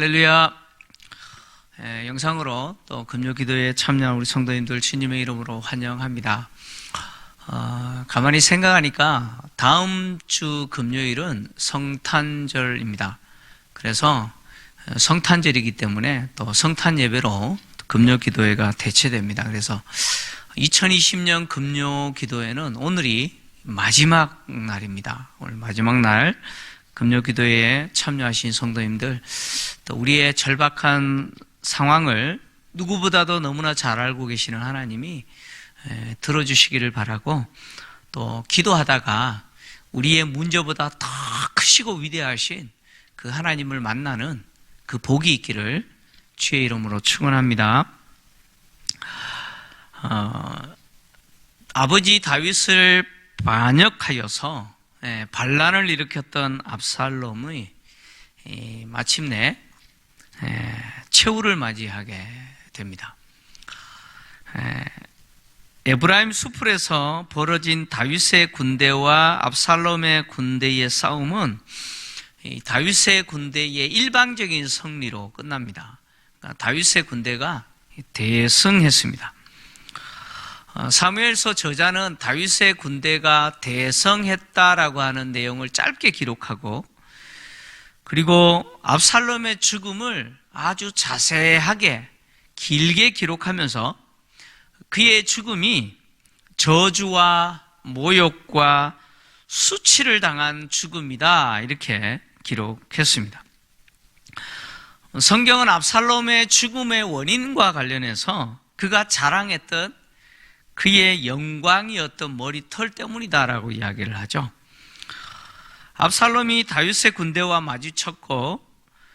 할렐루야. 영상으로 또 금요기도에 참여한 우리 성도님들 주님의 이름으로 환영합니다. 가만히 생각하니까 다음 주 금요일은 성탄절입니다. 그래서 성탄절이기 때문에 또 성탄 예배로 금요기도회가 대체됩니다. 그래서 2020년 금요기도회는 오늘이 마지막 날입니다. 오늘 마지막 날 금요기도회에 참여하신 성도님들, 또 우리의 절박한 상황을 누구보다도 너무나 잘 알고 계시는 하나님이 들어주시기를 바라고, 또 기도하다가 우리의 문제보다 더 크시고 위대하신 그 하나님을 만나는 그 복이 있기를 주의 이름으로 축원합니다. 아버지 다윗을 반역하여서 반란을 일으켰던 압살롬이 마침내 최후를 맞이하게 됩니다. 에브라임 수풀에서 벌어진 다윗의 군대와 압살롬의 군대의 싸움은 다윗의 군대의 일방적인 승리로 끝납니다. 그러니까 다윗의 군대가 대승했습니다. 사무엘서 저자는 다윗의 군대가 대성했다라고 하는 내용을 짧게 기록하고, 그리고 압살롬의 죽음을 아주 자세하게 길게 기록하면서 그의 죽음이 저주와 모욕과 수치를 당한 죽음이다, 이렇게 기록했습니다. 성경은 압살롬의 죽음의 원인과 관련해서 그가 자랑했던 그의 영광이었던 머리털 때문이다라고 이야기를 하죠. 압살롬이 다윗의 군대와 마주쳤고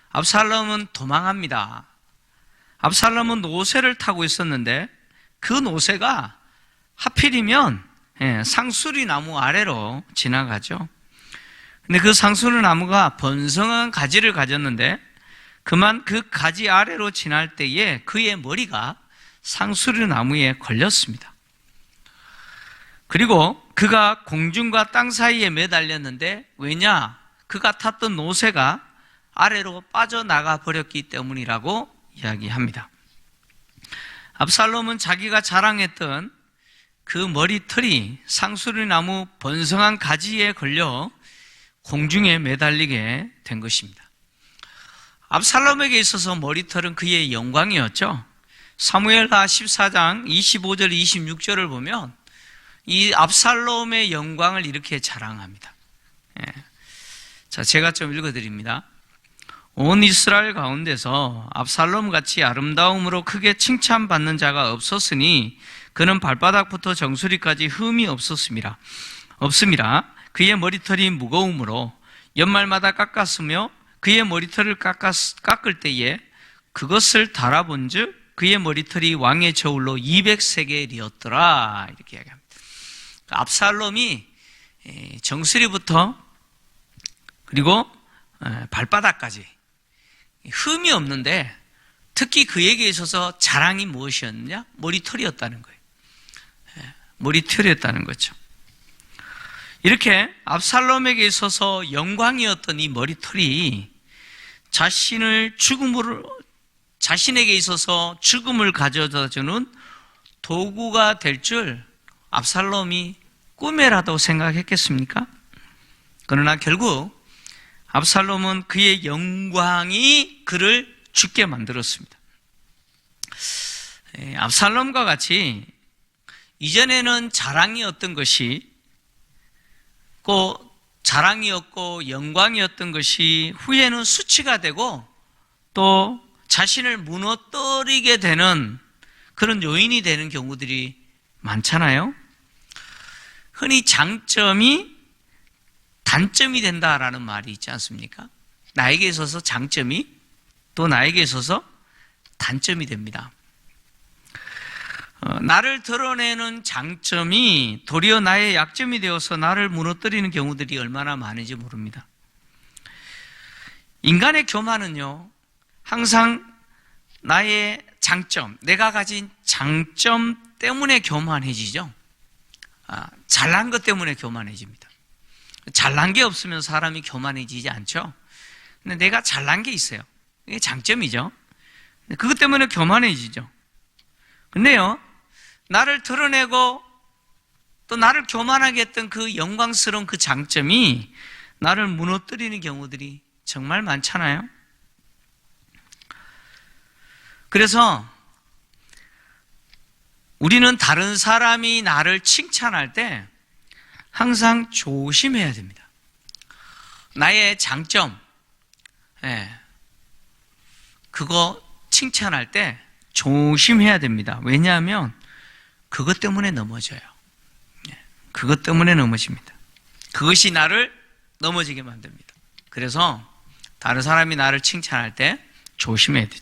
압살롬은 도망합니다. 압살롬은 노새를 타고 있었는데 그 노새가 하필이면 상수리 나무 아래로 지나가죠. 근데 그 상수리 나무가 번성한 가지를 가졌는데 그만 그 가지 아래로 지날 때에 그의 머리가 상수리 나무에 걸렸습니다. 그리고 그가 공중과 땅 사이에 매달렸는데, 왜냐? 그가 탔던 노새가 아래로 빠져나가 버렸기 때문이라고 이야기합니다. 압살롬은 자기가 자랑했던 그 머리털이 상수리 나무 번성한 가지에 걸려 공중에 매달리게 된 것입니다. 압살롬에게 있어서 머리털은 그의 영광이었죠. 사무엘하 14장 25절 26절을 보면 이 압살롬의 영광을 이렇게 자랑합니다. 자, 제가 좀 읽어드립니다. 온 이스라엘 가운데서 압살롬같이 아름다움으로 크게 칭찬받는 자가 없었으니 그는 발바닥부터 정수리까지 흠이 없었습니다. 그의 머리털이 무거움으로 연말마다 깎았으며 그의 머리털을 깎을 때에 그것을 달아본 즉 그의 머리털이 왕의 저울로 200세겔이었더라, 이렇게 이야기합니다. 압살롬이 정수리부터 그리고 발바닥까지 흠이 없는데, 특히 그에게 있어서 자랑이 무엇이었느냐? 머리털이었다는 거예요. 머리털이었다는 거죠. 이렇게 압살롬에게 있어서 영광이었던 이 머리털이 자신에게 있어서 죽음을 가져다 주는 도구가 될 줄 압살롬이 꿈에라도 생각했겠습니까? 그러나 결국 압살롬은 그의 영광이 그를 죽게 만들었습니다. 압살롬과 같이 이전에는 자랑이었던 것이 자랑이었고 영광이었던 것이 후에는 수치가 되고 또 자신을 무너뜨리게 되는 그런 요인이 되는 경우들이 많잖아요. 흔히 장점이 단점이 된다라는 말이 있지 않습니까? 나에게 있어서 장점이 또 나에게 있어서 단점이 됩니다. 나를 드러내는 장점이 도리어 나의 약점이 되어서 나를 무너뜨리는 경우들이 얼마나 많은지 모릅니다. 인간의 교만은요, 항상 나의 장점, 내가 가진 장점 때문에 교만해지죠. 잘난 것 때문에 교만해집니다. 잘난 게 없으면 사람이 교만해지지 않죠. 근데 내가 잘난 게 있어요. 이게 장점이죠. 그것 때문에 교만해지죠. 근데요, 나를 드러내고 또 나를 교만하게 했던 그 영광스러운 그 장점이 나를 무너뜨리는 경우들이 정말 많잖아요. 그래서 우리는 다른 사람이 나를 칭찬할 때 항상 조심해야 됩니다. 나의 장점, 그거 칭찬할 때 조심해야 됩니다. 왜냐하면 그것 때문에 넘어져요. 그것 때문에 넘어집니다. 그것이 나를 넘어지게 만듭니다. 그래서 다른 사람이 나를 칭찬할 때 조심해야 돼요.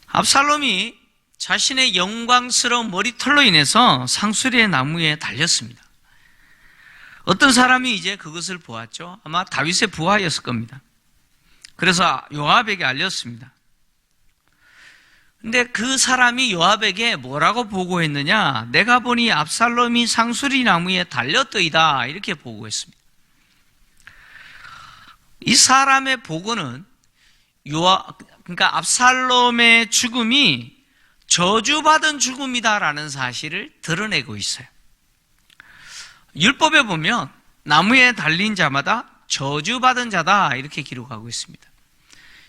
압살롬이 자신의 영광스러운 머리털로 인해서 상수리의 나무에 달렸습니다. 어떤 사람이 이제 그것을 보았죠. 아마 다윗의 부하였을 겁니다. 그래서 요압에게 알렸습니다. 근데 그 사람이 요압에게 뭐라고 보고했느냐? 내가 보니 압살롬이 상수리 나무에 달렸더이다, 이렇게 보고했습니다. 이 사람의 보고는 그러니까 압살롬의 죽음이 저주받은 죽음이다라는 사실을 드러내고 있어요. 율법에 보면 나무에 달린 자마다 저주받은 자다, 이렇게 기록하고 있습니다.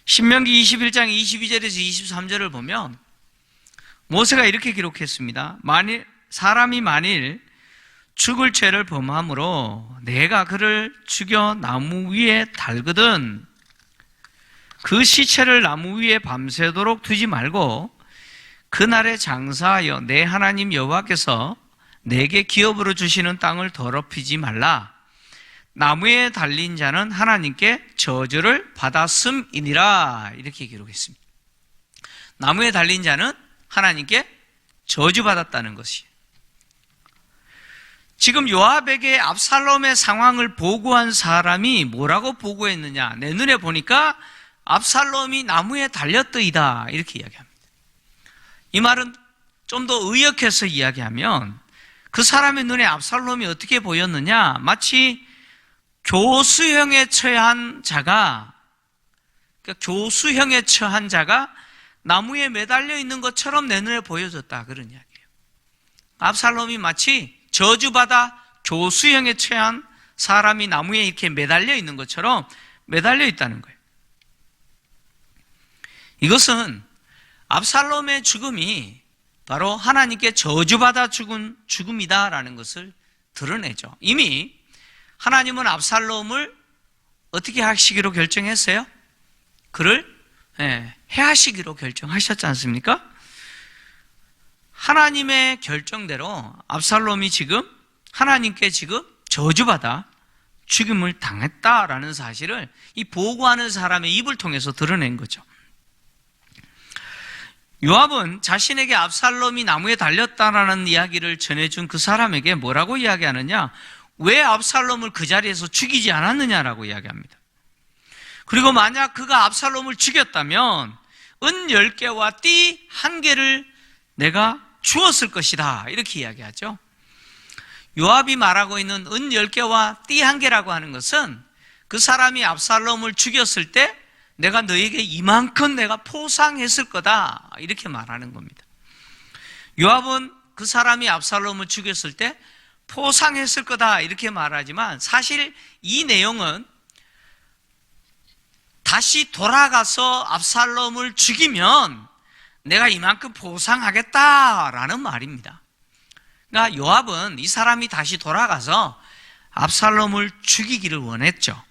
신명기 21장 22절에서 23절을 보면 모세가 이렇게 기록했습니다. 사람이 만일 죽을 죄를 범함으로 내가 그를 죽여 나무 위에 달거든 그 시체를 나무 위에 밤새도록 두지 말고 그날에 장사하여 내 하나님 여호와께서 내게 기업으로 주시는 땅을 더럽히지 말라. 나무에 달린 자는 하나님께 저주를 받았음이니라, 이렇게 기록했습니다. 나무에 달린 자는 하나님께 저주받았다는 것이에요. 지금 요압에게 압살롬의 상황을 보고한 사람이 뭐라고 보고했느냐? 내 눈에 보니까 압살롬이 나무에 달렸더이다, 이렇게 이야기합니다. 이 말은 좀 더 의역해서 이야기하면 그 사람의 눈에 압살롬이 어떻게 보였느냐? 마치 교수형에 처한 자가, 그러니까 교수형에 처한 자가 나무에 매달려 있는 것처럼 내 눈에 보여졌다, 그런 이야기예요. 압살롬이 마치 저주받아 교수형에 처한 사람이 나무에 이렇게 매달려 있는 것처럼 매달려 있다는 거예요. 이것은 압살롬의 죽음이 바로 하나님께 저주받아 죽은 죽음이다라는 것을 드러내죠. 이미 하나님은 압살롬을 어떻게 하시기로 결정했어요? 그를 해하시기로 결정하셨지 않습니까? 하나님의 결정대로 압살롬이 지금 하나님께 지금 저주받아 죽임을 당했다라는 사실을 이 보고하는 사람의 입을 통해서 드러낸 거죠. 요압은 자신에게 압살롬이 나무에 달렸다라는 이야기를 전해준 그 사람에게 뭐라고 이야기하느냐? 왜 압살롬을 그 자리에서 죽이지 않았느냐라고 이야기합니다. 그리고 만약 그가 압살롬을 죽였다면 은 10개와 띠 1개를 내가 주었을 것이다, 이렇게 이야기하죠. 요압이 말하고 있는 은 10개와 띠 1개라고 하는 것은 그 사람이 압살롬을 죽였을 때 내가 너에게 이만큼 내가 포상했을 거다, 이렇게 말하는 겁니다. 요압은 그 사람이 압살롬을 죽였을 때 포상했을 거다, 이렇게 말하지만 사실 이 내용은 다시 돌아가서 압살롬을 죽이면 내가 이만큼 포상하겠다라는 말입니다. 그러니까 요압은 이 사람이 다시 돌아가서 압살롬을 죽이기를 원했죠.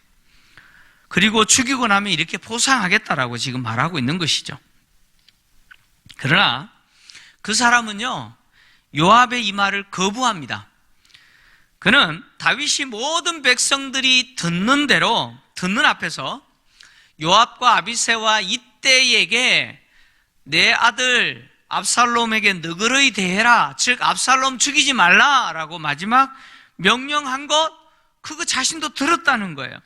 그리고 죽이고 나면 이렇게 포상하겠다라고 지금 말하고 있는 것이죠. 그러나 그 사람은요, 요압의 이 말을 거부합니다. 그는 다윗이 모든 백성들이 듣는 대로, 듣는 앞에서 요압과 아비새와 이때에게 내 아들 압살롬에게 너그러이 대해라, 즉 압살롬 죽이지 말라라고 마지막 명령한 것, 그거 자신도 들었다는 거예요.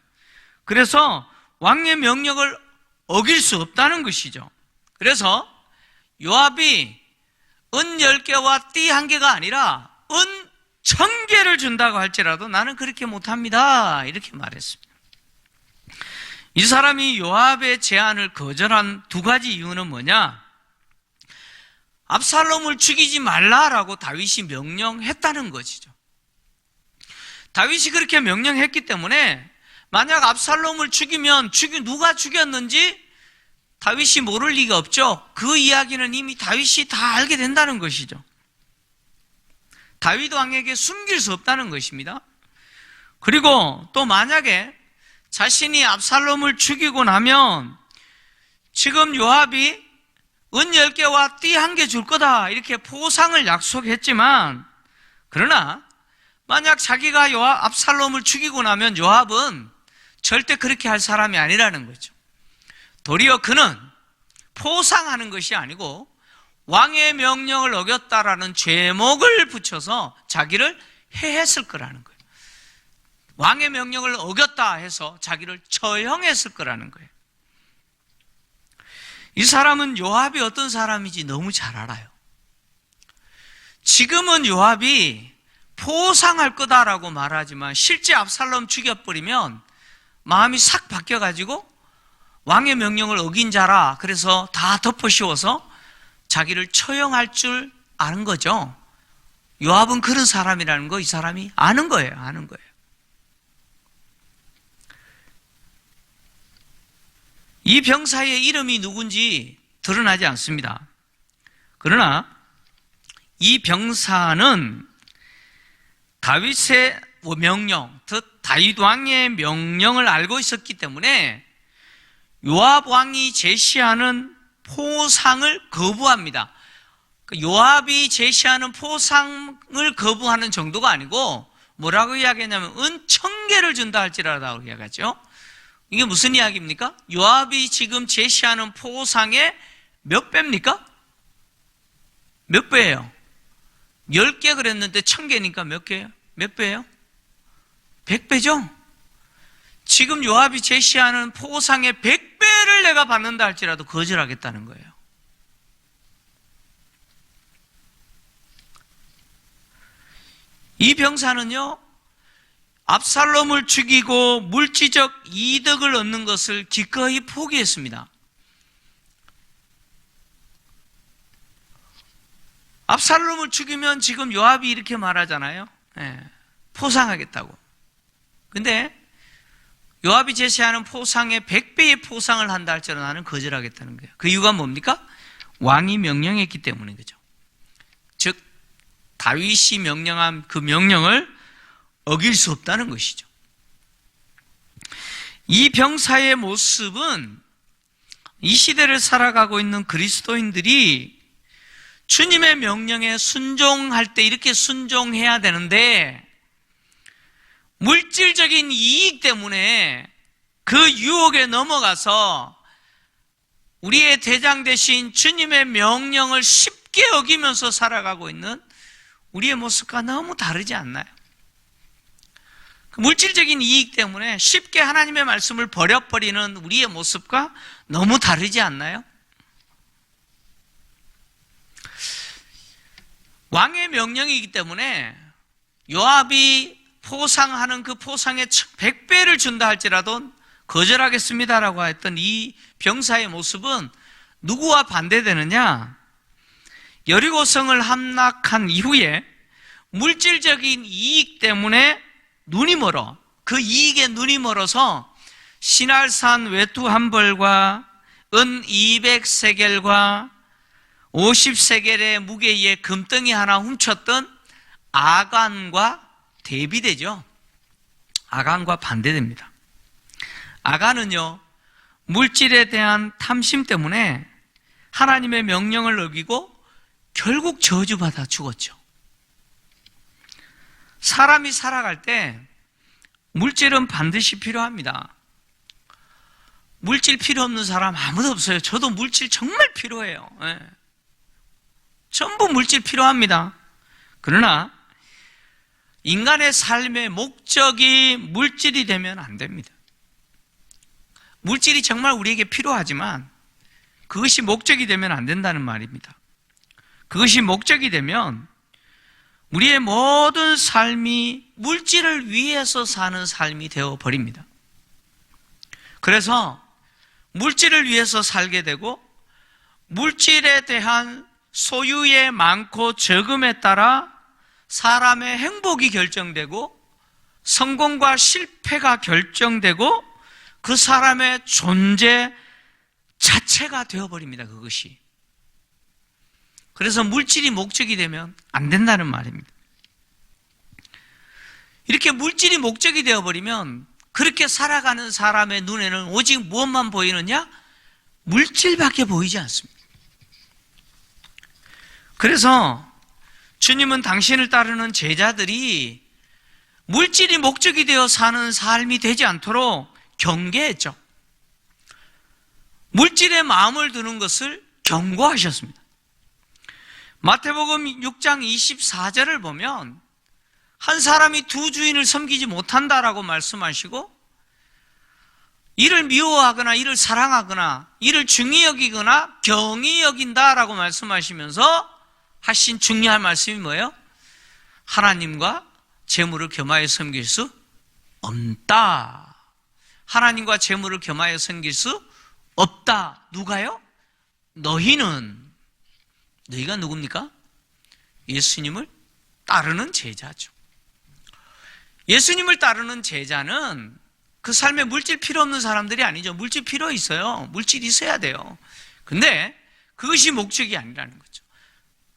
그래서 왕의 명령을 어길 수 없다는 것이죠. 그래서 요압이 은 10개와 띠 1개가 아니라 은 1000개를 준다고 할지라도 나는 그렇게 못합니다, 이렇게 말했습니다. 이 사람이 요압의 제안을 거절한 두 가지 이유는 뭐냐? 압살롬을 죽이지 말라라고 다윗이 명령했다는 것이죠. 다윗이 그렇게 명령했기 때문에 만약 압살롬을 죽이면 누가 죽였는지 다윗이 모를 리가 없죠. 그 이야기는 이미 다윗이 다 알게 된다는 것이죠. 다윗 왕에게 숨길 수 없다는 것입니다. 그리고 또 만약에 자신이 압살롬을 죽이고 나면 지금 요압이 은 10개와 띠 1개 줄 거다 이렇게 포상을 약속했지만, 그러나 만약 자기가 압살롬을 죽이고 나면 요압은 절대 그렇게 할 사람이 아니라는 거죠. 도리어 그는 포상하는 것이 아니고 왕의 명령을 어겼다라는 죄목을 붙여서 자기를 해했을 거라는 거예요. 왕의 명령을 어겼다 해서 자기를 처형했을 거라는 거예요. 이 사람은 요압이 어떤 사람인지 너무 잘 알아요. 지금은 요압이 포상할 거다라고 말하지만 실제 압살롬 죽여버리면 마음이 싹 바뀌어가지고 왕의 명령을 어긴 자라 그래서 다 덮어씌워서 자기를 처형할 줄 아는 거죠. 요압은 그런 사람이라는 거 이 사람이 아는 거예요. 아는 거예요. 이 병사의 이름이 누군지 드러나지 않습니다. 그러나 이 병사는 다윗의 명령, 즉 다윗 왕의 명령을 알고 있었기 때문에 요압 왕이 제시하는 포상을 거부합니다. 요압이 제시하는 포상을 거부하는 정도가 아니고 뭐라고 이야기했냐면 은 1000개를 준다 할지라도 이야기하죠. 이게 무슨 이야기입니까? 요압이 지금 제시하는 포상의 몇 배입니까? 몇 배예요? 10개 그랬는데 1000개니까 몇 개예요? 몇 배예요? 100배죠? 지금 요압이 제시하는 포상의 100배를 내가 받는다 할지라도 거절하겠다는 거예요. 이 병사는요, 압살롬을 죽이고 물질적 이득을 얻는 것을 기꺼이 포기했습니다. 압살롬을 죽이면 지금 요압이 이렇게 말하잖아요. 포상하겠다고. 근데 요압이 제시하는 포상의 100배의 포상을 한다 할지라도 나는 거절하겠다는 거예요. 그 이유가 뭡니까? 왕이 명령했기 때문인 거죠. 즉 다윗이 명령한 그 명령을 어길 수 없다는 것이죠. 이 병사의 모습은 이 시대를 살아가고 있는 그리스도인들이 주님의 명령에 순종할 때 이렇게 순종해야 되는데 물질적인 이익 때문에 그 유혹에 넘어가서 우리의 대장 되신 주님의 명령을 쉽게 어기면서 살아가고 있는 우리의 모습과 너무 다르지 않나요? 그 물질적인 이익 때문에 쉽게 하나님의 말씀을 버려버리는 우리의 모습과 너무 다르지 않나요? 왕의 명령이기 때문에 요압이 포상하는 그 포상의 100배를 준다 할지라도 거절하겠습니다라고 했던 이 병사의 모습은 누구와 반대되느냐? 여리고성을 함락한 이후에 물질적인 이익 때문에 눈이 멀어, 그 이익에 눈이 멀어서 신할산 외투 한 벌과 은 200세겔과 50세겔의 무게의 금덩이 하나 훔쳤던 아간과 대비되죠. 아간과 반대됩니다. 아간은요, 물질에 대한 탐심 때문에 하나님의 명령을 어기고 결국 저주받아 죽었죠. 사람이 살아갈 때 물질은 반드시 필요합니다. 물질 필요 없는 사람 아무도 없어요. 저도 물질 정말 필요해요. 전부 물질 필요합니다. 그러나 인간의 삶의 목적이 물질이 되면 안 됩니다. 물질이 정말 우리에게 필요하지만 그것이 목적이 되면 안 된다는 말입니다. 그것이 목적이 되면 우리의 모든 삶이 물질을 위해서 사는 삶이 되어버립니다. 그래서 물질을 위해서 살게 되고 물질에 대한 소유의 많고 적음에 따라 사람의 행복이 결정되고 성공과 실패가 결정되고 그 사람의 존재 자체가 되어버립니다. 그것이. 그래서 물질이 목적이 되면 안 된다는 말입니다. 이렇게 물질이 목적이 되어버리면 그렇게 살아가는 사람의 눈에는 오직 무엇만 보이느냐? 물질밖에 보이지 않습니다. 그래서 주님은 당신을 따르는 제자들이 물질이 목적이 되어 사는 삶이 되지 않도록 경계했죠. 물질에 마음을 두는 것을 경고하셨습니다. 마태복음 6장 24절을 보면 한 사람이 두 주인을 섬기지 못한다라고 말씀하시고 이를 미워하거나 이를 사랑하거나 이를 중히 여기거나 경히 여긴다라고 말씀하시면서 하신 중요한 말씀이 뭐예요? 하나님과 재물을 겸하여 섬길 수 없다. 하나님과 재물을 겸하여 섬길 수 없다. 누가요? 너희가 누굽니까? 예수님을 따르는 제자죠. 예수님을 따르는 제자는 그 삶에 물질 필요 없는 사람들이 아니죠. 물질 필요 있어요. 물질이 있어야 돼요. 근데 그것이 목적이 아니라는 거죠.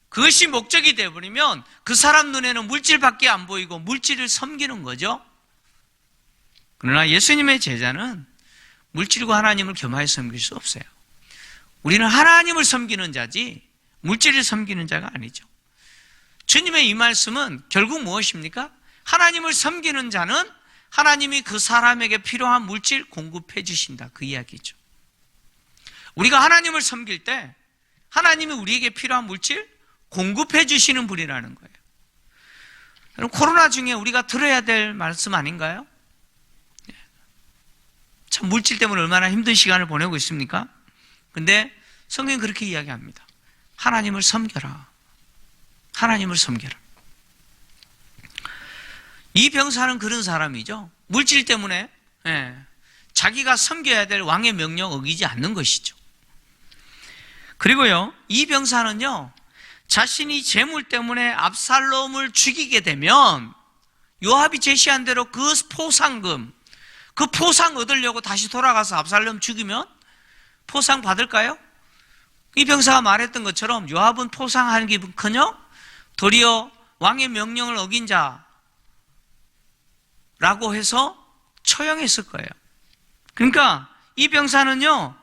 그것이 목적이 되어버리면 그 사람 눈에는 물질밖에 안 보이고 물질을 섬기는 거죠. 그러나 예수님의 제자는 물질과 하나님을 겸하여 섬길 수 없어요. 우리는 하나님을 섬기는 자지 물질을 섬기는 자가 아니죠. 주님의 이 말씀은 결국 무엇입니까? 하나님을 섬기는 자는 하나님이 그 사람에게 필요한 물질 공급해 주신다. 그 이야기죠. 우리가 하나님을 섬길 때 하나님이 우리에게 필요한 물질 공급해 주시는 분이라는 거예요. 여러분, 코로나 중에 우리가 들어야 될 말씀 아닌가요? 참 물질 때문에 얼마나 힘든 시간을 보내고 있습니까? 근데 성경은 그렇게 이야기합니다. 하나님을 섬겨라. 하나님을 섬겨라. 이 병사는 그런 사람이죠. 물질 때문에 자기가 섬겨야 될 왕의 명령 어기지 않는 것이죠. 그리고요, 이 병사는요, 자신이 재물 때문에 압살롬을 죽이게 되면 요압이 제시한 대로 그 포상금, 그 포상 얻으려고 다시 돌아가서 압살롬 죽이면 포상 받을까요? 이 병사가 말했던 것처럼 요압은 포상하는 기분커녕 도리어 왕의 명령을 어긴 자라고 해서 처형했을 거예요. 그러니까 이 병사는요,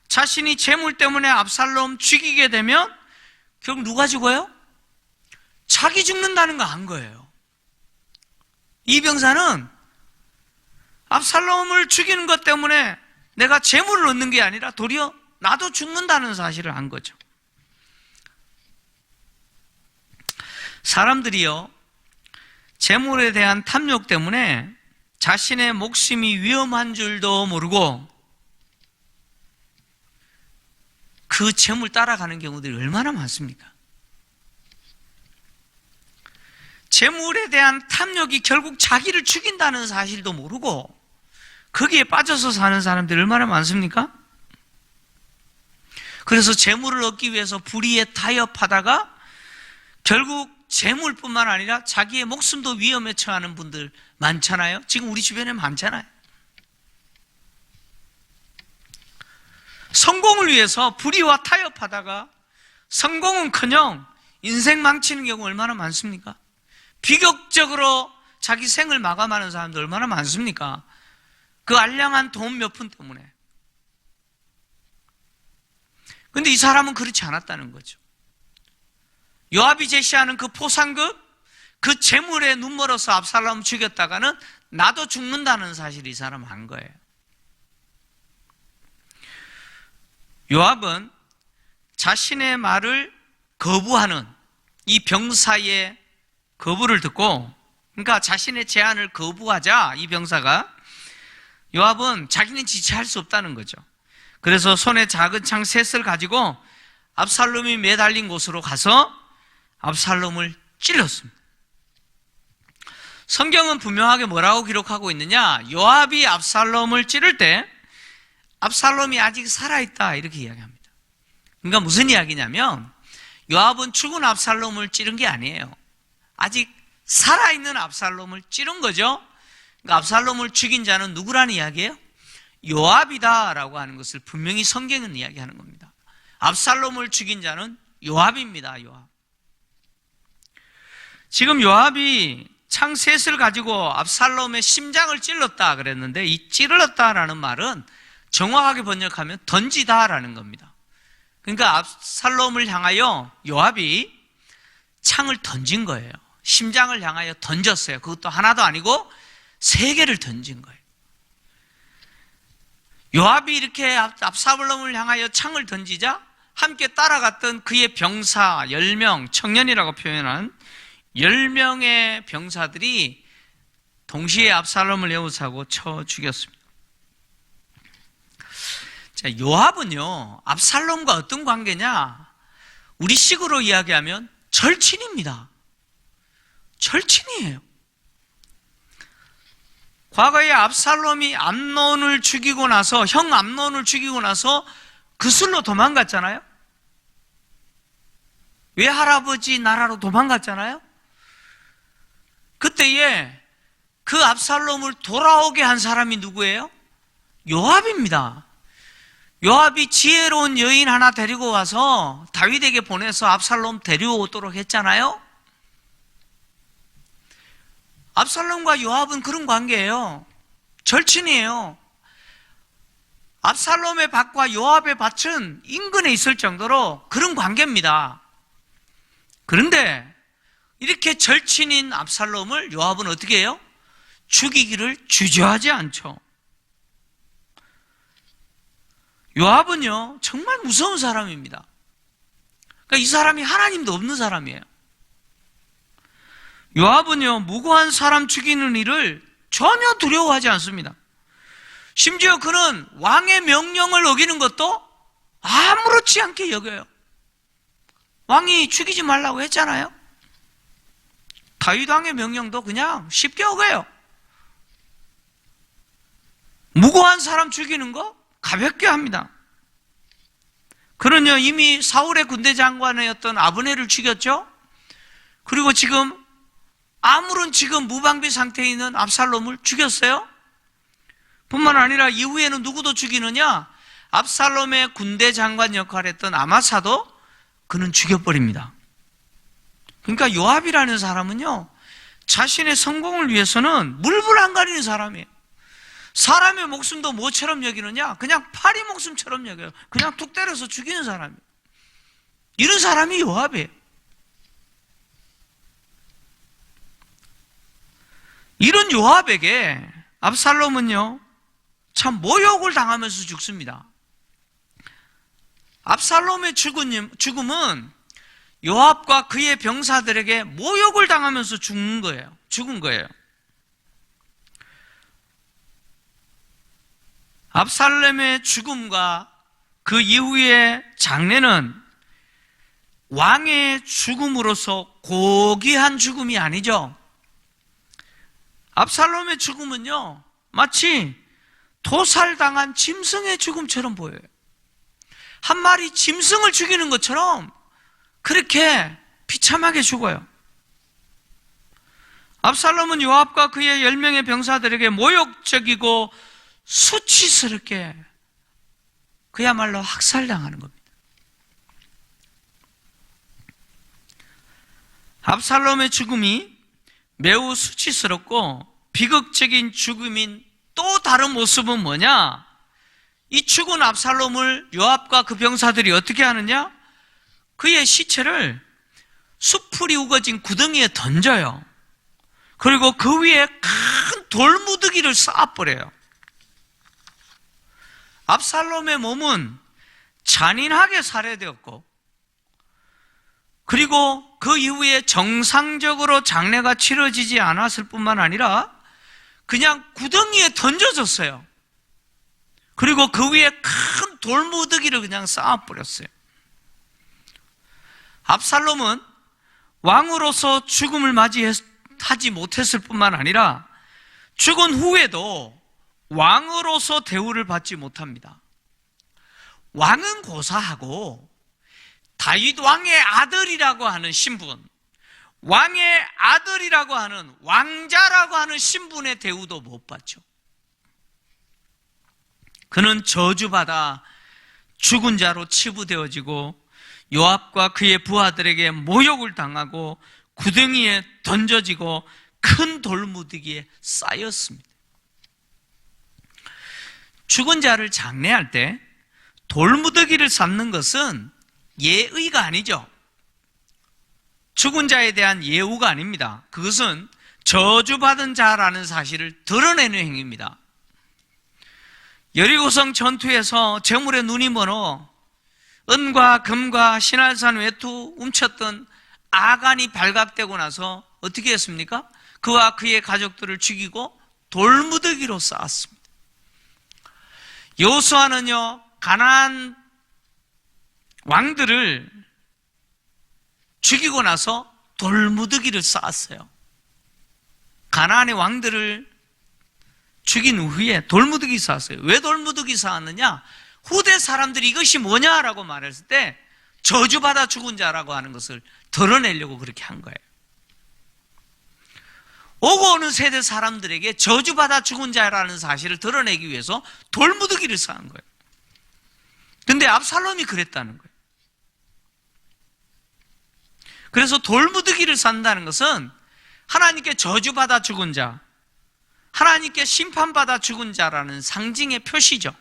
자신이 재물 때문에 압살롬 죽이게 되면 결국 누가 죽어요? 자기 죽는다는 거 안 거예요. 이 병사는 압살롬을 죽이는 것 때문에 내가 재물을 얻는 게 아니라 도리어 나도 죽는다는 사실을 안 거죠. 사람들이요, 재물에 대한 탐욕 때문에 자신의 목숨이 위험한 줄도 모르고 그 재물 따라가는 경우들이 얼마나 많습니까? 재물에 대한 탐욕이 결국 자기를 죽인다는 사실도 모르고 거기에 빠져서 사는 사람들이 얼마나 많습니까? 그래서 재물을 얻기 위해서 불의에 타협하다가 결국 재물뿐만 아니라 자기의 목숨도 위험에 처하는 분들 많잖아요. 지금 우리 주변에 많잖아요. 성공을 위해서 불의와 타협하다가 성공은커녕 인생 망치는 경우 얼마나 많습니까? 비극적으로 자기 생을 마감하는 사람들 얼마나 많습니까? 그 알량한 돈 몇 푼 때문에. 근데 이 사람은 그렇지 않았다는 거죠. 요압이 제시하는 그 포상급, 그 재물에 눈멀어서 압살롬 죽였다가는 나도 죽는다는 사실을 이 사람은 한 거예요. 요압은 자신의 말을 거부하는 이 병사의 거부를 듣고, 그러니까 자신의 제안을 거부하자 이 병사가, 요압은 자기는 지체할 수 없다는 거죠. 그래서 손에 작은 창 셋을 가지고 압살롬이 매달린 곳으로 가서 압살롬을 찔렀습니다. 성경은 분명하게 뭐라고 기록하고 있느냐? 요압이 압살롬을 찌를 때 압살롬이 아직 살아있다 이렇게 이야기합니다. 그러니까 무슨 이야기냐면 요압은 죽은 압살롬을 찌른 게 아니에요. 아직 살아있는 압살롬을 찌른 거죠. 그러니까 압살롬을 죽인 자는 누구라는 이야기예요? 요압이다라고 하는 것을 분명히 성경은 이야기하는 겁니다. 압살롬을 죽인 자는 요압입니다. 요압. 지금 요압이 창셋을 가지고 압살롬의 심장을 찔렀다 그랬는데 이 찔렀다라는 말은 정확하게 번역하면 던지다라는 겁니다. 그러니까 압살롬을 향하여 요압이 창을 던진 거예요. 심장을 향하여 던졌어요. 그것도 하나도 아니고 3개를 던진 거예요. 요압이 이렇게 압살롬을 향하여 창을 던지자 함께 따라갔던 그의 병사 10명, 청년이라고 표현한 10명의 병사들이 동시에 압살롬을 에워싸고 쳐 죽였습니다. 자, 요압은요, 압살롬과 어떤 관계냐? 우리 식으로 이야기하면 절친입니다. 절친이에요. 과거에 압살롬이 암논을 죽이고 나서, 형 암논을 죽이고 나서 그슬로 도망갔잖아요? 외할아버지 나라로 도망갔잖아요? 그때에 그 압살롬을 돌아오게 한 사람이 누구예요? 요압입니다. 요압이 지혜로운 여인 하나 데리고 와서 다윗에게 보내서 압살롬 데려오도록 했잖아요? 압살롬과 요압은 그런 관계예요. 절친이에요. 압살롬의 밭과 요압의 밭은 인근에 있을 정도로 그런 관계입니다. 그런데 이렇게 절친인 압살롬을 요압은 어떻게 해요? 죽이기를 주저하지 않죠. 요압은요, 정말 무서운 사람입니다. 그러니까 이 사람이 하나님도 없는 사람이에요. 요압은요, 무고한 사람 죽이는 일을 전혀 두려워하지 않습니다. 심지어 그는 왕의 명령을 어기는 것도 아무렇지 않게 여겨요. 왕이 죽이지 말라고 했잖아요. 다윗 왕의 명령도 그냥 쉽게 어겨요. 무고한 사람 죽이는 거 가볍게 합니다. 그는요, 이미 사울의 군대 장관이었던 아브넬을 죽였죠. 그리고 지금 아무런 지금 무방비 상태에 있는 압살롬을 죽였어요. 뿐만 아니라 이후에는 누구도 죽이느냐? 압살롬의 군대 장관 역할을 했던 아마사도 그는 죽여버립니다. 그러니까 요압이라는 사람은요, 자신의 성공을 위해서는 물불 안 가리는 사람이에요. 사람의 목숨도 뭐처럼 여기느냐? 그냥 파리 목숨처럼 여겨요. 그냥 툭 때려서 죽이는 사람이에요. 이런 사람이 요압이에요. 이런 요압에게 압살롬은요, 참 모욕을 당하면서 죽습니다. 압살롬의 죽음은 요압과 그의 병사들에게 모욕을 당하면서 죽은 거예요. 압살롬의 죽음과 그 이후의 장례는 왕의 죽음으로서 고귀한 죽음이 아니죠. 압살롬의 죽음은요, 마치 도살당한 짐승의 죽음처럼 보여요. 한 마리 짐승을 죽이는 것처럼 그렇게 비참하게 죽어요. 압살롬은 요압과 그의 10명의 병사들에게 모욕적이고 수치스럽게 그야말로 학살당하는 겁니다. 압살롬의 죽음이 매우 수치스럽고 비극적인 죽음인 또 다른 모습은 뭐냐? 이 죽은 압살롬을 요압과 그 병사들이 어떻게 하느냐? 그의 시체를 숯불이 우거진 구덩이에 던져요. 그리고 그 위에 큰 돌무더기를 쌓아버려요. 압살롬의 몸은 잔인하게 살해되었고, 그리고 그 이후에 정상적으로 장례가 치러지지 않았을 뿐만 아니라 그냥 구덩이에 던져졌어요. 그리고 그 위에 큰 돌무더기를 그냥 쌓아버렸어요. 압살롬은 왕으로서 죽음을 맞이하지 못했을 뿐만 아니라 죽은 후에도 왕으로서 대우를 받지 못합니다. 왕은 고사하고 다윗 왕의 아들이라고 하는 신분, 왕의 아들이라고 하는 왕자라고 하는 신분의 대우도 못 받죠. 그는 저주받아 죽은 자로 치부되어지고 요압과 그의 부하들에게 모욕을 당하고 구덩이에 던져지고 큰 돌무더기에 쌓였습니다. 죽은 자를 장례할 때 돌무더기를 쌓는 것은 예의가 아니죠. 죽은 자에 대한 예우가 아닙니다. 그것은 저주받은 자라는 사실을 드러내는 행위입니다. 여리고성 전투에서 재물에 눈이 멀어 은과 금과 신할산 외투 훔쳤던 아간이 발각되고 나서 어떻게 했습니까? 그와 그의 가족들을 죽이고 돌무더기로 쌓았습니다. 여호수아는요, 가나안 왕들을 죽이고 나서 돌무더기를 쌓았어요. 가나안의 왕들을 죽인 후에 돌무더기 쌓았어요. 왜 돌무더기 쌓았느냐? 후대 사람들이 이것이 뭐냐라고 말했을 때 저주받아 죽은 자라고 하는 것을 드러내려고 그렇게 한 거예요. 오고 오는 세대 사람들에게 저주받아 죽은 자라는 사실을 드러내기 위해서 돌무더기를 쌓은 거예요. 근데 압살롬이 그랬다는 거예요. 그래서 돌무더기를 쌓는다는 것은 하나님께 저주받아 죽은 자, 하나님께 심판받아 죽은 자라는 상징의 표시죠.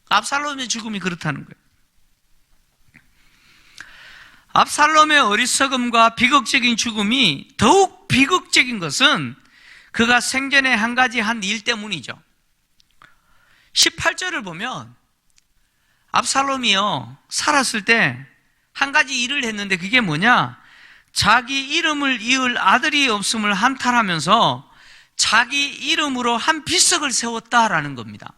압살롬의 죽음이 그렇다는 거예요. 압살롬의 어리석음과 비극적인 죽음이 더욱 비극적인 것은 그가 생전에 한 가지 한 일 때문이죠. 18절을 보면 압살롬이요, 살았을 때 한 가지 일을 했는데 그게 뭐냐? 자기 이름을 이을 아들이 없음을 한탄하면서 자기 이름으로 한 비석을 세웠다라는 겁니다.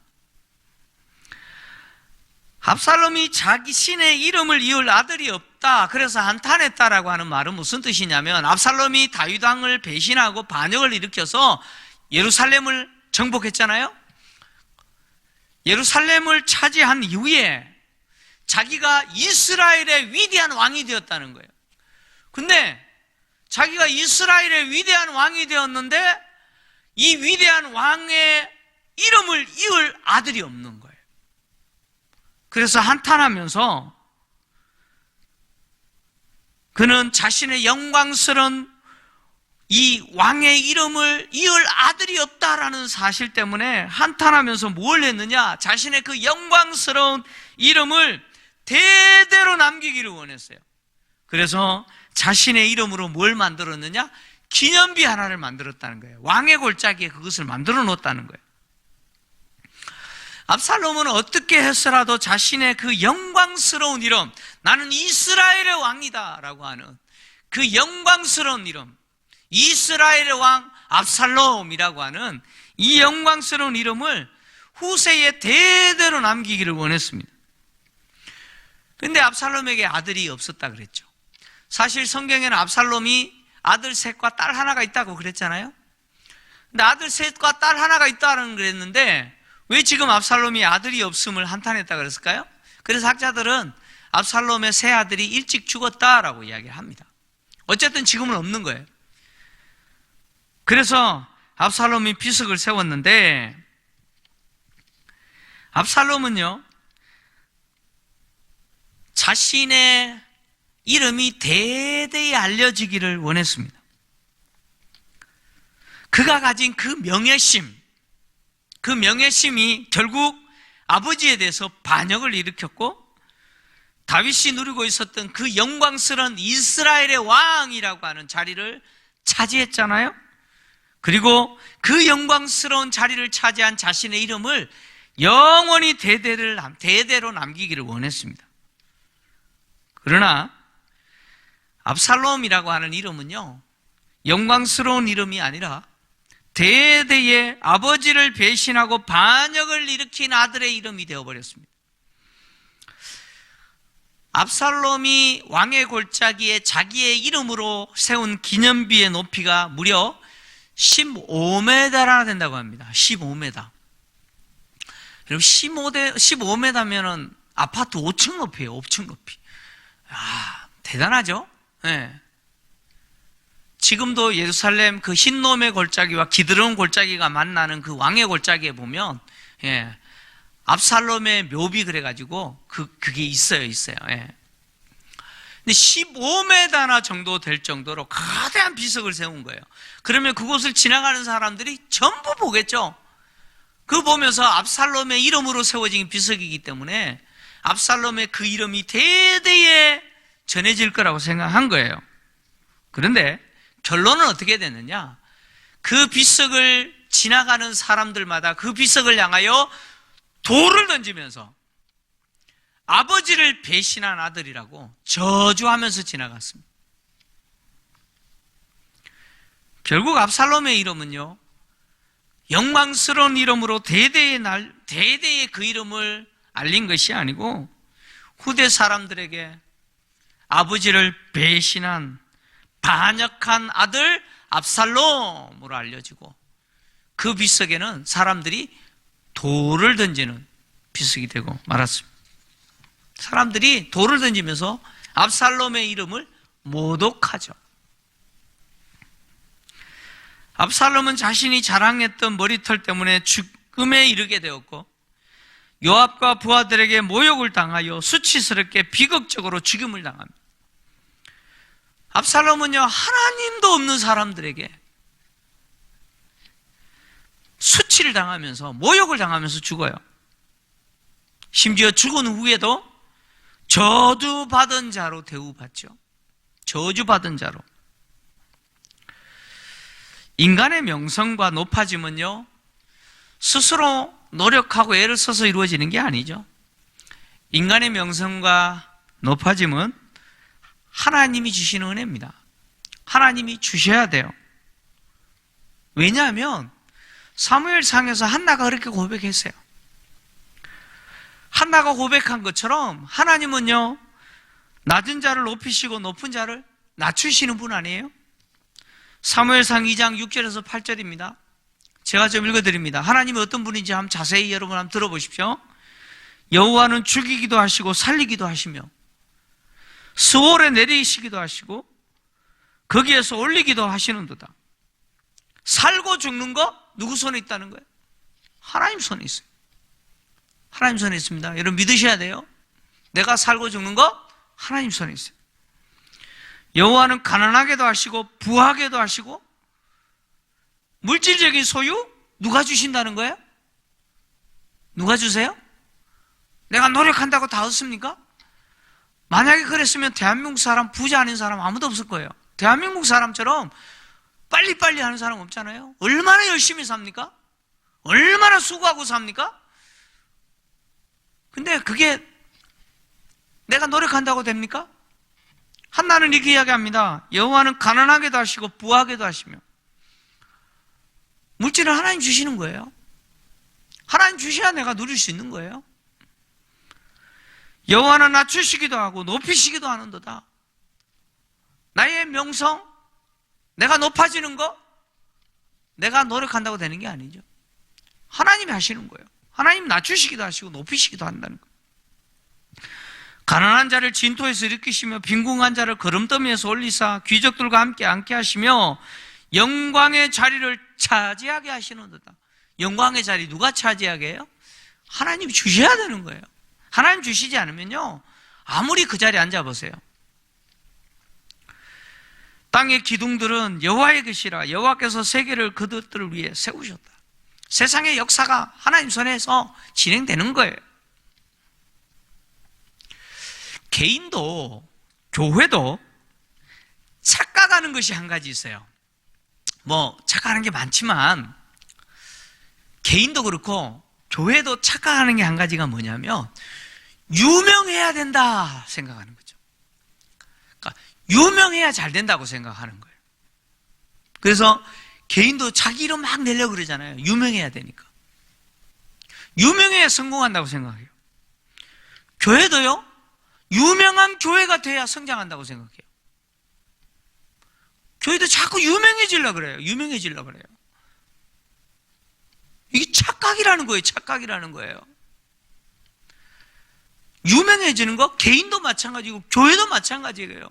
압살롬이 자기 신의 이름을 이을 아들이 없다, 그래서 한탄했다라고 하는 말은 무슨 뜻이냐면, 압살롬이 다윗 왕을 배신하고 반역을 일으켜서 예루살렘을 정복했잖아요. 예루살렘을 차지한 이후에 자기가 이스라엘의 위대한 왕이 되었다는 거예요. 근데 자기가 이스라엘의 위대한 왕이 되었는데 이 위대한 왕의 이름을 이을 아들이 없는 거예요. 그래서 한탄하면서 그는 자신의 영광스러운 이 왕의 이름을 이을 아들이 없다라는 사실 때문에 한탄하면서 뭘 했느냐? 자신의 그 영광스러운 이름을 대대로 남기기를 원했어요. 그래서 자신의 이름으로 뭘 만들었느냐? 기념비 하나를 만들었다는 거예요. 왕의 골짜기에 그것을 만들어 놓았다는 거예요. 압살롬은 어떻게 해서라도 자신의 그 영광스러운 이름, 나는 이스라엘의 왕이다 라고 하는 그 영광스러운 이름, 이스라엘의 왕 압살롬이라고 하는 이 영광스러운 이름을 후세에 대대로 남기기를 원했습니다. 근데 압살롬에게 아들이 없었다 그랬죠. 사실 성경에는 압살롬이 아들 셋과 딸 하나가 있다고 그랬잖아요. 근데 아들 셋과 딸 하나가 있다는 그랬는데 왜 지금 압살롬이 아들이 없음을 한탄했다 그랬을까요? 그래서 학자들은 압살롬의 세 아들이 일찍 죽었다라고 이야기를 합니다. 어쨌든 지금은 없는 거예요. 그래서 압살롬이 비석을 세웠는데, 압살롬은요, 자신의 이름이 대대히 알려지기를 원했습니다. 그가 가진 그 명예심이 결국 아버지에 대해서 반역을 일으켰고, 다윗이 누리고 있었던 그 영광스러운 이스라엘의 왕이라고 하는 자리를 차지했잖아요. 그리고 그 영광스러운 자리를 차지한 자신의 이름을 영원히 대대로 남기기를 원했습니다. 그러나 압살롬이라고 하는 이름은요, 영광스러운 이름이 아니라 대대의 아버지를 배신하고 반역을 일으킨 아들의 이름이 되어버렸습니다. 압살롬이 왕의 골짜기에 자기의 이름으로 세운 기념비의 높이가 무려 15m나 된다고 합니다. 15m. 여러분 15m면은 아파트 5층 높이에요. 5층 높이. 대단하죠? 네. 지금도 예루살렘 그 흰놈의 골짜기와 기드론 골짜기가 만나는 그 왕의 골짜기에 보면, 예, 압살롬의 묘비 그래가지고 그게 있어요. 예. 근데 15m나 정도 될 정도로 거대한 비석을 세운 거예요. 그러면 그곳을 지나가는 사람들이 전부 보겠죠. 그거 보면서 압살롬의 이름으로 세워진 비석이기 때문에 압살롬의 그 이름이 대대에 전해질 거라고 생각한 거예요. 그런데 결론은 어떻게 됐느냐? 그 비석을 지나가는 사람들마다 그 비석을 향하여 돌을 던지면서 아버지를 배신한 아들이라고 저주하면서 지나갔습니다. 결국 압살롬의 이름은요, 영광스러운 이름으로 대대에 그 이름을 알린 것이 아니고 후대 사람들에게 아버지를 배신한 반역한 아들 압살롬으로 알려지고, 그 비석에는 사람들이 돌을 던지는 비석이 되고 말았습니다. 사람들이 돌을 던지면서 압살롬의 이름을 모독하죠. 압살롬은 자신이 자랑했던 머리털 때문에 죽음에 이르게 되었고, 요압과 부하들에게 모욕을 당하여 수치스럽게 비극적으로 죽임을 당합니다. 압살롬은요, 하나님도 없는 사람들에게 수치를 당하면서 모욕을 당하면서 죽어요. 심지어 죽은 후에도 저주받은 자로 대우받죠. 저주받은 자로. 인간의 명성과 높아짐은요, 스스로 노력하고 애를 써서 이루어지는 게 아니죠. 인간의 명성과 높아짐은 하나님이 주시는 은혜입니다. 하나님이 주셔야 돼요. 왜냐하면 사무엘상에서 한나가 그렇게 고백했어요. 한나가 고백한 것처럼 하나님은요, 낮은 자를 높이시고 높은 자를 낮추시는 분 아니에요? 사무엘상 2장 6절에서 8절입니다. 제가 좀 읽어드립니다. 하나님이 어떤 분인지 한번 자세히 여러분 한번 들어보십시오. 여호와는 죽이기도 하시고 살리기도 하시며 스월에 내리시기도 하시고 거기에서 올리기도 하시는도다. 살고 죽는 거 누구 손에 있다는 거예요? 하나님 손에 있어요. 하나님 손에 있습니다. 여러분 믿으셔야 돼요. 내가 살고 죽는 거 하나님 손에 있어요. 여호와는 가난하게도 하시고 부하게도 하시고, 물질적인 소유 누가 주신다는 거예요? 누가 주세요? 내가 노력한다고 다 얻습니까? 만약에 그랬으면 대한민국 사람, 부자 아닌 사람 아무도 없을 거예요. 대한민국 사람처럼 빨리빨리 하는 사람 없잖아요. 얼마나 열심히 삽니까? 얼마나 수고하고 삽니까? 근데 그게 내가 노력한다고 됩니까? 한나는 이렇게 이야기합니다. 여호와는 가난하게도 하시고 부하게도 하시며, 물질을 하나님 주시는 거예요. 하나님 주셔야 내가 누릴 수 있는 거예요. 여호와는 낮추시기도 하고 높이시기도 하는도다. 나의 명성, 내가 높아지는 거, 내가 노력한다고 되는 게 아니죠. 하나님이 하시는 거예요. 하나님 낮추시기도 하시고 높이시기도 한다는 거예요. 가난한 자를 진토에서 일으키시며 빈궁한 자를 거름더미에서 올리사 귀족들과 함께 앉게 하시며 영광의 자리를 차지하게 하시는도다. 영광의 자리 누가 차지하게 해요? 하나님이 주셔야 되는 거예요. 하나님 주시지 않으면요, 아무리 그 자리에 앉아보세요. 땅의 기둥들은 여호와의 것이라 여호와께서 세계를 그들을 위해 세우셨다. 세상의 역사가 하나님 손에서 진행되는 거예요. 개인도 교회도 착각하는 것이 한 가지 있어요. 착각하는 게 많지만 개인도 그렇고 교회도 착각하는 게 한 가지가 뭐냐면 유명해야 된다 생각하는 거죠. 그러니까 유명해야 잘 된다고 생각하는 거예요. 그래서 개인도 자기 이름 막 내려고 그러잖아요. 유명해야 되니까. 유명해야 성공한다고 생각해요. 교회도요, 유명한 교회가 돼야 성장한다고 생각해요. 교회도 자꾸 유명해지려고 그래요. 유명해지려고 그래요. 이게 착각이라는 거예요. 착각이라는 거예요. 유명해지는 거 개인도 마찬가지고 교회도 마찬가지예요.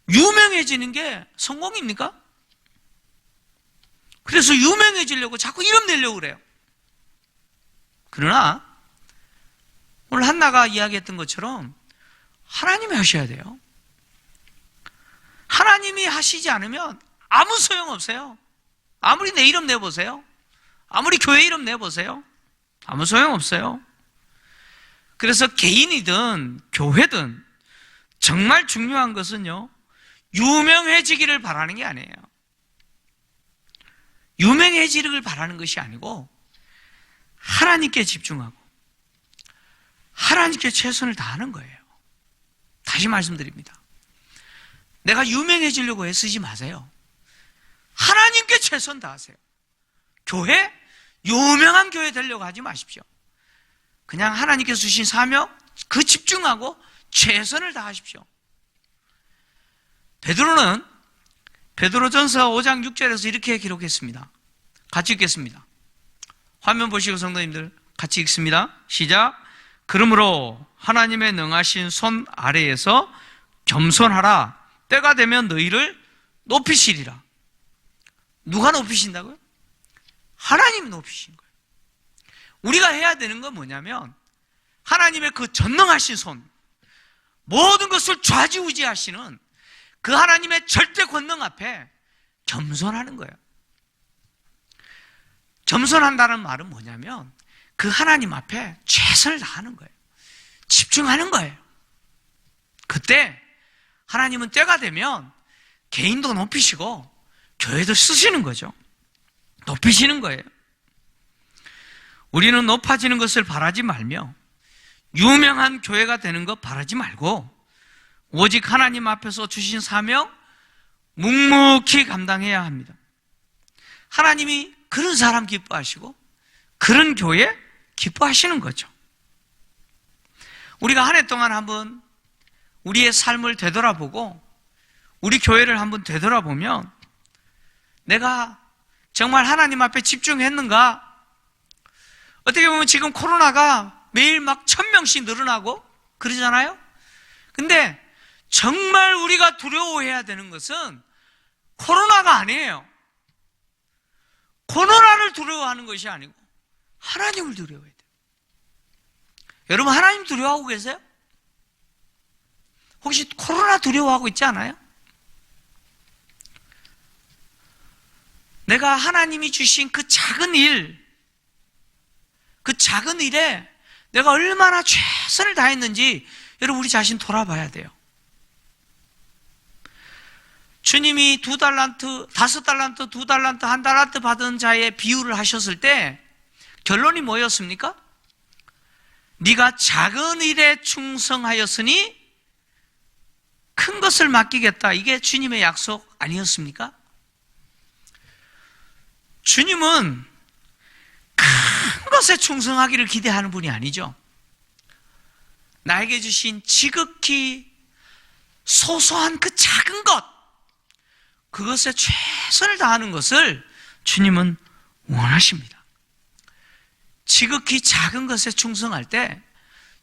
유명해지는 게 성공입니까? 그래서 유명해지려고 자꾸 이름 내려고 그래요. 그러나 오늘 한나가 이야기했던 것처럼 하나님이 하셔야 돼요. 하나님이 하시지 않으면 아무 소용없어요. 아무리 내 이름 내보세요. 아무리 교회 이름 내보세요. 아무 소용없어요. 그래서 개인이든 교회든 정말 중요한 것은요, 유명해지기를 바라는 게 아니에요. 유명해지기를 바라는 것이 아니고 하나님께 집중하고 하나님께 최선을 다하는 거예요. 다시 말씀드립니다. 내가 유명해지려고 애쓰지 마세요. 하나님께 최선 다하세요. 교회, 유명한 교회 되려고 하지 마십시오. 그냥 하나님께서 주신 사명, 그 집중하고 최선을 다하십시오. 베드로는 베드로전서 5장 6절에서 이렇게 기록했습니다. 같이 읽겠습니다. 화면 보시고 성도님들 같이 읽습니다. 시작. 그러므로 하나님의 능하신 손 아래에서 겸손하라. 때가 되면 너희를 높이시리라. 누가 높이신다고요? 하나님이 높이신 거예요. 우리가 해야 되는 건 뭐냐면 하나님의 그 전능하신 손, 모든 것을 좌지우지하시는 그 하나님의 절대 권능 앞에 겸손하는 거예요. 겸손한다는 말은 뭐냐면 그 하나님 앞에 최선을 다하는 거예요. 집중하는 거예요. 그때 하나님은 때가 되면 개인도 높이시고 교회도 쓰시는 거죠. 높이시는 거예요. 우리는 높아지는 것을 바라지 말며 유명한 교회가 되는 것 바라지 말고 오직 하나님 앞에서 주신 사명 묵묵히 감당해야 합니다. 하나님이 그런 사람 기뻐하시고 그런 교회 기뻐하시는 거죠. 우리가 한 해 동안 한번 우리의 삶을 되돌아보고 우리 교회를 한번 되돌아보면 내가 정말 하나님 앞에 집중했는가? 어떻게 보면 지금 코로나가 매일 막 1000명씩 늘어나고 그러잖아요? 근데 정말 우리가 두려워해야 되는 것은 코로나가 아니에요. 코로나를 두려워하는 것이 아니고 하나님을 두려워해야 돼요. 여러분 하나님 두려워하고 계세요? 혹시 코로나 두려워하고 있지 않아요? 내가 하나님이 주신 그 작은 일, 그 작은 일에 내가 얼마나 최선을 다했는지 여러분 우리 자신 돌아봐야 돼요. 주님이 2달란트, 5달란트, 2달란트, 1달란트 받은 자의 비유를 하셨을 때 결론이 뭐였습니까? 네가 작은 일에 충성하였으니 큰 것을 맡기겠다. 이게 주님의 약속 아니었습니까? 주님은 큰 것에 충성하기를 기대하는 분이 아니죠. 나에게 주신 지극히 소소한 그 작은 것, 그것에 최선을 다하는 것을 주님은 원하십니다. 지극히 작은 것에 충성할 때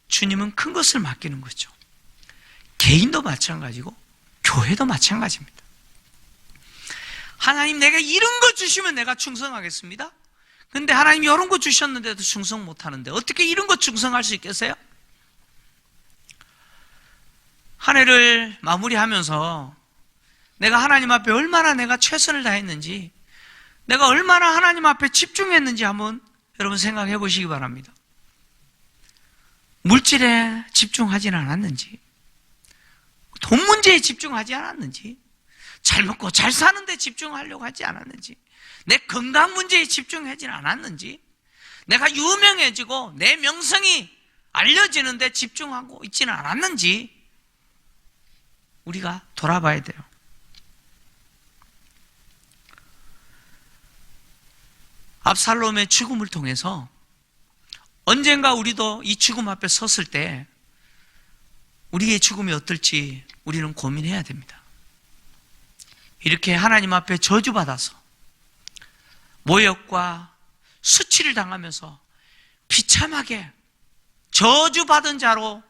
주님은 큰 것을 맡기는 거죠. 개인도 마찬가지고 교회도 마찬가지입니다. 하나님 내가 이런 거 주시면 내가 충성하겠습니다. 근데 하나님이 이런 거 주셨는데도 충성 못하는데 어떻게 이런 거 충성할 수 있겠어요? 한 해를 마무리하면서 내가 하나님 앞에 얼마나 내가 최선을 다했는지, 내가 얼마나 하나님 앞에 집중했는지 한번 여러분 생각해 보시기 바랍니다. 물질에 집중하지는 않았는지, 돈 문제에 집중하지 않았는지, 잘 먹고 잘 사는 데 집중하려고 하지 않았는지, 내 건강 문제에 집중하지는 않았는지, 내가 유명해지고 내 명성이 알려지는 데 집중하고 있지는 않았는지 우리가 돌아봐야 돼요. 압살롬의 죽음을 통해서 언젠가 우리도 이 죽음 앞에 섰을 때 우리의 죽음이 어떨지 우리는 고민해야 됩니다. 이렇게 하나님 앞에 저주받아서 모욕과 수치를 당하면서 비참하게 저주받은 자로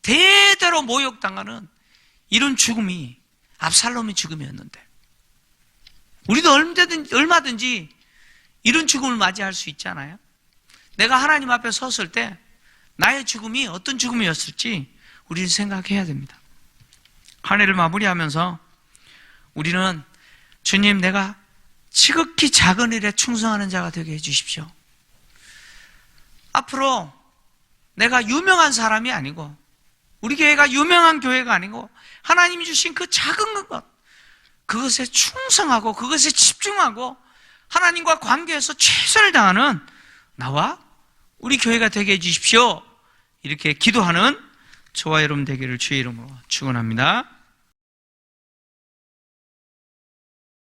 대대로 모욕당하는 이런 죽음이 압살롬의 죽음이었는데, 우리도 얼마든지 이런 죽음을 맞이할 수 있잖아요. 내가 하나님 앞에 섰을 때 나의 죽음이 어떤 죽음이었을지 우리는 생각해야 됩니다. 한 해를 마무리하면서 우리는 주님, 내가 지극히 작은 일에 충성하는 자가 되게 해주십시오. 앞으로 내가 유명한 사람이 아니고, 우리 교회가 유명한 교회가 아니고, 하나님이 주신 그 작은 것, 그것에 충성하고 그것에 집중하고 하나님과 관계에서 최선을 다하는 나와 우리 교회가 되게 해주십시오. 이렇게 기도하는 저와 여러분 되기를 주의 이름으로 축원합니다.